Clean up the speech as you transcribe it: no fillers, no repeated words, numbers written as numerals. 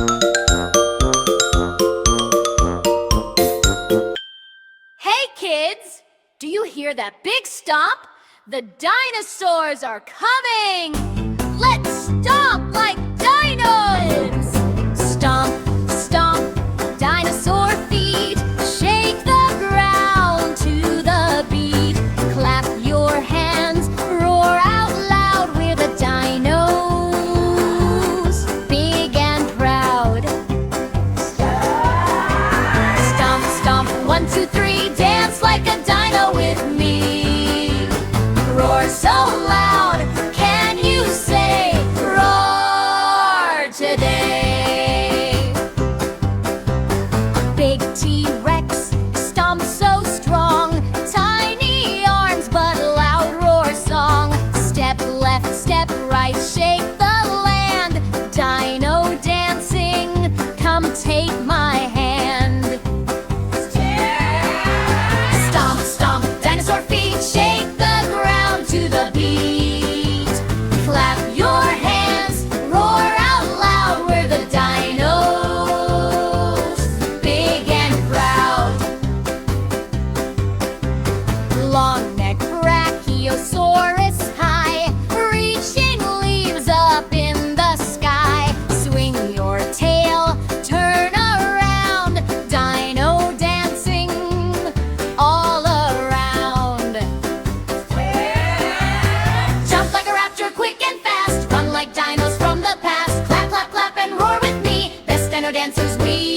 Hey kids, do you hear that big stomp? The dinosaurs are coming! Let's stomp like dinos! Stomp, stomp, dinosaur feet. Shake the ground to the beat. Clap your hands, roar out loud. We're the dinos, big and proud. Stomp, stomp, 1, 2, 3. Dance like a dino with me. Roar so loud, can you say roar today? Big T-Rex, stomp so strong. Tiny arms but loud roar song. Step left, step right, shake the land. Dino dancing, come take my hand. Stomp, stomp, dinosaur feet. Shake the ground to the beat. Clap your hands, roar out loud. We're the dinos, big and proud. Long neck, brachiosaurus high, reaching leaves up in the sky. Swing your tail, turn around. Dino dancing all around. Jump like a raptor, quick and fast. Run like dinos from the past. Clap, clap, clap and roar with me. Best dino dancers we